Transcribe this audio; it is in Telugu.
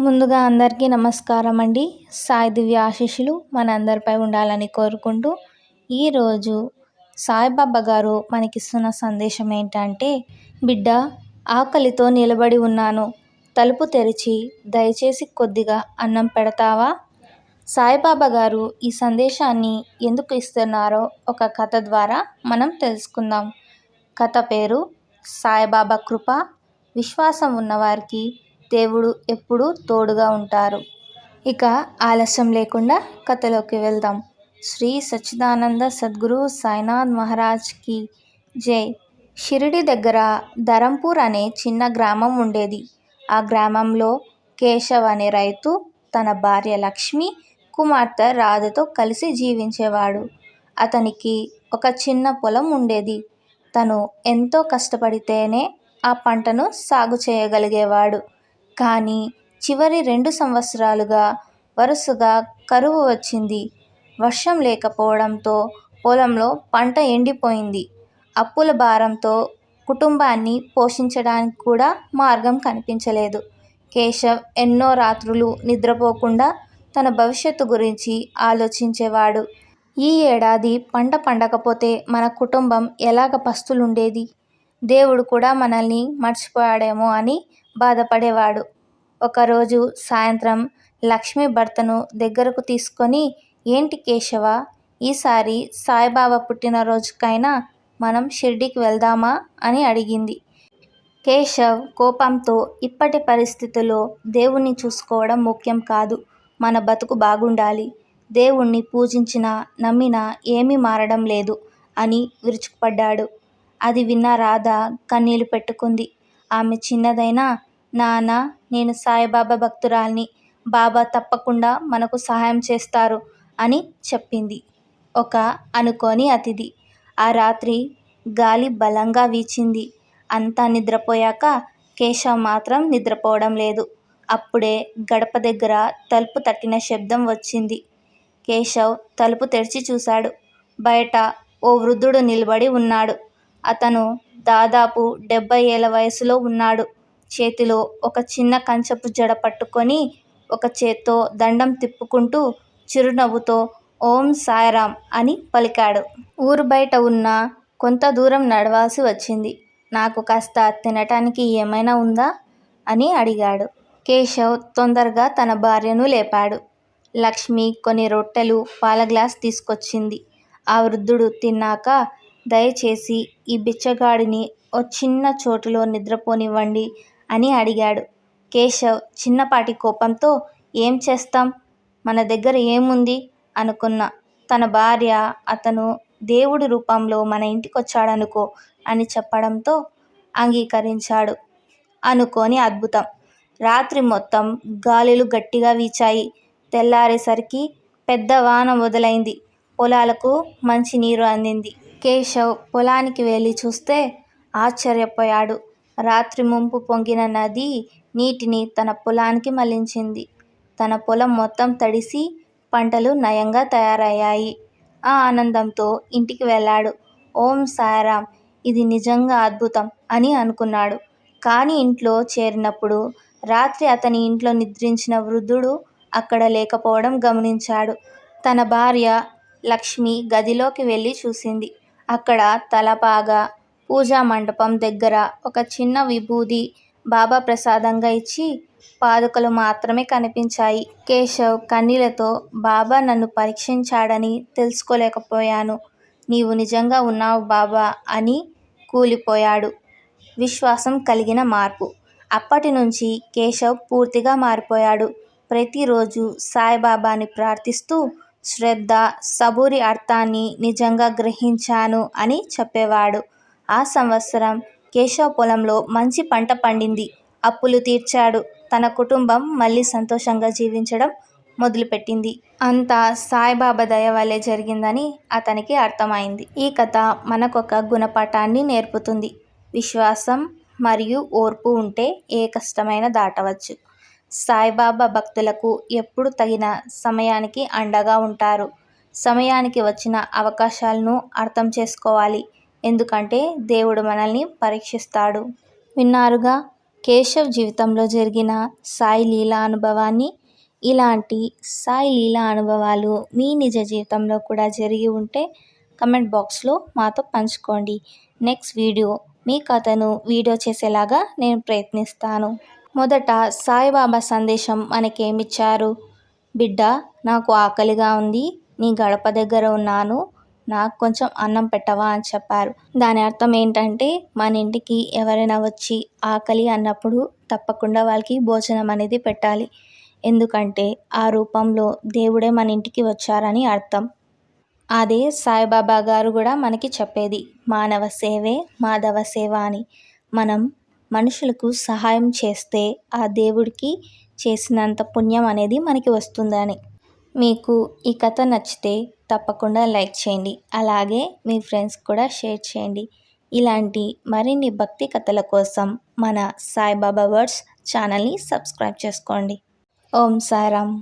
ముందుగా అందరికీ నమస్కారం అండి. సాయి దివ్య ఆశీస్సులు మనందరిపై ఉండాలని కోరుకుంటూ, ఈరోజు సాయిబాబా గారు మనకిస్తున్న సందేశం ఏంటంటే, బిడ్డ ఆకలితో నిలబడి ఉన్నాను, తలుపు తెరిచి దయచేసి కొద్దిగా అన్నం పెడతావా? సాయిబాబా గారు ఈ సందేశాన్ని ఎందుకు ఇస్తున్నారో ఒక కథ ద్వారా మనం తెలుసుకుందాం. కథ పేరు సాయిబాబా కృప. విశ్వాసం ఉన్నవారికి దేవుడు ఎప్పుడూ తోడుగా ఉంటారు. ఇక ఆలస్యం లేకుండా కథలోకి వెళ్దాం. శ్రీ సచ్చిదానంద సద్గురు సాయినాథ్ మహారాజ్కి జై. షిరిడి దగ్గర ధరంపూర్ అనే చిన్న గ్రామం ఉండేది. ఆ గ్రామంలో కేశవ్ అనే రైతు తన భార్య లక్ష్మి, కుమార్తె రాధతో కలిసి జీవించేవాడు. అతనికి ఒక చిన్న పొలం ఉండేది. తను ఎంతో కష్టపడితేనే ఆ పంటను సాగు చేయగలిగేవాడు. కానీ చివరి 2 సంవత్సరాలుగా వరుసగా కరువు వచ్చింది. వర్షం లేకపోవడంతో పొలంలో పంట ఎండిపోయింది. అప్పుల భారంతో కుటుంబాన్ని పోషించడానికి కూడా మార్గం కనిపించలేదు. కేశవ్ ఎన్నో రాత్రులు నిద్రపోకుండా తన భవిష్యత్తు గురించి ఆలోచించేవాడు. ఈ ఏడాది పంట పండకపోతే మన కుటుంబం ఎలాగ పస్తులుండేది? దేవుడు కూడా మనల్ని మర్చిపోయాడేమో అని బాధపడేవాడు. ఒకరోజు సాయంత్రం లక్ష్మి భర్తను దగ్గరకు తీసుకొని, ఏంటి కేశవ, ఈసారి సాయిబాబా పుట్టినరోజుకైనా మనం షిర్డీకి వెళ్దామా అని అడిగింది. కేశవ్ కోపంతో, ఇప్పటి పరిస్థితుల్లో దేవుణ్ణి చూసుకోవడం ముఖ్యం కాదు, మన బతుకు బాగుండాలి, దేవుణ్ణి పూజించినా నమ్మినా ఏమీ మారడం లేదు అని విరుచుకుపడ్డాడు. అది విన్న రాధ కన్నీళ్లు పెట్టుకుంది. ఆమె చిన్నదైనా, నాన్న, నేను సాయిబాబా భక్తురాల్ని, బాబా తప్పకుండా మనకు సహాయం చేస్తారు అని చెప్పింది. ఒక అనుకోని అతిథి. ఆ రాత్రి గాలి బలంగా వీచింది. అంతా నిద్రపోయాక కేశవ్ మాత్రం నిద్రపోవడం లేదు. అప్పుడే గడప దగ్గర తలుపు తట్టిన శబ్దం వచ్చింది. కేశవ్ తలుపు తెరిచి చూశాడు. బయట ఓ వృద్ధుడు నిలబడి ఉన్నాడు. అతను దాదాపు 70 ఏళ్ల వయసులో ఉన్నాడు. చేతిలో ఒక చిన్న కంచపు జడ పట్టుకొని, ఒక చేత్తో దండం తిప్పుకుంటూ చిరునవ్వుతో ఓం సాయిరాం అని పలికాడు. ఊరు బయట ఉన్న కొంత దూరం నడవాల్సి వచ్చింది. నాకు కాస్త తినటానికి ఏమైనా ఉందా అని అడిగాడు. కేశవ్ తొందరగా తన భార్యను లేపాడు. లక్ష్మి కొన్ని రొట్టెలు, పాల గ్లాస్ తీసుకొచ్చింది. ఆ వృద్ధుడు తిన్నాక, దయచేసి ఈ బిచ్చగాడిని ఓ చిన్న చోటులో నిద్రపోనివ్వండి అని అడిగాడు. కేశవ్ చిన్నపాటి కోపంతో, ఏం చేస్తాం, మన దగ్గర ఏముంది అనుకున్న తన భార్య, అతను దేవుడి రూపంలో మన ఇంటికొచ్చాడనుకో అని చెప్పడంతో అంగీకరించాడు. అనుకోని అద్భుతం. రాత్రి మొత్తం గాలులు గట్టిగా వీచాయి. తెల్లారేసరికి పెద్ద వాన మొదలైంది. పొలాలకు మంచినీరు అందింది. కేశవ్ పొలానికి వెళ్ళి చూస్తే ఆశ్చర్యపోయాడు. రాత్రి ముంపు పొంగిన నది నీటిని తన పొలానికి మళ్లించింది. తన పొలం మొత్తం తడిసి పంటలు నయంగా తయారయ్యాయి. ఆ ఆనందంతో ఇంటికి వెళ్ళాడు. ఓం సాయిరాం, ఇది నిజంగా అద్భుతం అని అనుకున్నాడు. కానీ ఇంట్లో చేరినప్పుడు రాత్రి అతని ఇంట్లో నిద్రించిన వృద్ధుడు అక్కడ లేకపోవడం గమనించాడు. తన భార్య లక్ష్మి గదిలోకి వెళ్ళి చూసింది. అక్కడ తలపాగా, పూజా మండపం దగ్గర ఒక చిన్న విభూది బాబా ప్రసాదంగా ఇచ్చి పాదుకలు మాత్రమే కనిపించాయి. కేశవ్ కన్నీళ్లతో, బాబా నన్ను పరీక్షించాడని తెలుసుకోలేకపోయాను, నీవు నిజంగా ఉన్నావు బాబా అని కూలిపోయాడు. విశ్వాసం కలిగిన మార్పు. అప్పటి నుంచి కేశవ్ పూర్తిగా మారిపోయాడు. ప్రతిరోజు సాయిబాబాని ప్రార్థిస్తూ, శ్రద్ధ, సబూరి అర్థాన్ని నిజంగా గ్రహించాను అని చెప్పేవాడు. ఆ సంవత్సరం కేశవ్ పొలంలో మంచి పంట పండింది. అప్పులు తీర్చాడు. తన కుటుంబం మళ్ళీ సంతోషంగా జీవించడం మొదలుపెట్టింది. అంతా సాయిబాబా దయ వల్లే జరిగిందని అతనికి అర్థమైంది. ఈ కథ మనకొక గుణపాఠాన్ని నేర్పుతుంది. విశ్వాసం మరియు ఓర్పు ఉంటే ఏ కష్టమైనా దాటవచ్చు. సాయిబాబా భక్తులకు ఎప్పుడు తగిన సమయానికి అండగా ఉంటారు. సమయానికి వచ్చిన అవకాశాలను అర్థం చేసుకోవాలి. ఎందుకంటే దేవుడు మనల్ని పరీక్షిస్తాడు. విన్నారుగా, కేశవ్ జీవితంలో జరిగిన సాయి లీలా అనుభవాన్ని, ఇలాంటి సాయి లీలా అనుభవాలు మీ నిజ జీవితంలో కూడా జరిగి ఉంటే కమెంట్ బాక్స్లో మాతో పంచుకోండి. నెక్స్ట్ వీడియో మీ కథను వీడియో చేసేలాగా నేను ప్రయత్నిస్తాను. మొదట సాయిబాబా సందేశం మనకేమిచ్చారు? బిడ్డ, నాకు ఆకలిగా ఉంది, నీ గడప దగ్గర ఉన్నాను, నాకు కొంచెం అన్నం పెట్టవా అని చెప్పారు. దాని అర్థం ఏంటంటే మన ఇంటికి ఎవరైనా వచ్చి ఆకలి అన్నప్పుడు తప్పకుండా వాళ్ళకి భోజనం అనేది పెట్టాలి. ఎందుకంటే ఆ రూపంలో దేవుడే మన ఇంటికి వచ్చారని అర్థం. అదే సాయిబాబా గారు కూడా మనకి చెప్పేది, మానవ సేవే మాధవ సేవ అని. మనం మనుషులకు సహాయం చేస్తే ఆ దేవుడికి చేసినంత పుణ్యం అనేది మనకి వస్తుందని. మీకు ఈ కథ నచ్చితే తప్పకుండా లైక్ చేయండి, అలాగే మీ ఫ్రెండ్స్ కూడా షేర్ చేయండి. ఇలాంటి మరిన్ని భక్తి కథల కోసం మన సాయిబాబా వర్డ్స్ ఛానల్ని సబ్స్క్రైబ్ చేసుకోండి. ఓం సాయిరామ్.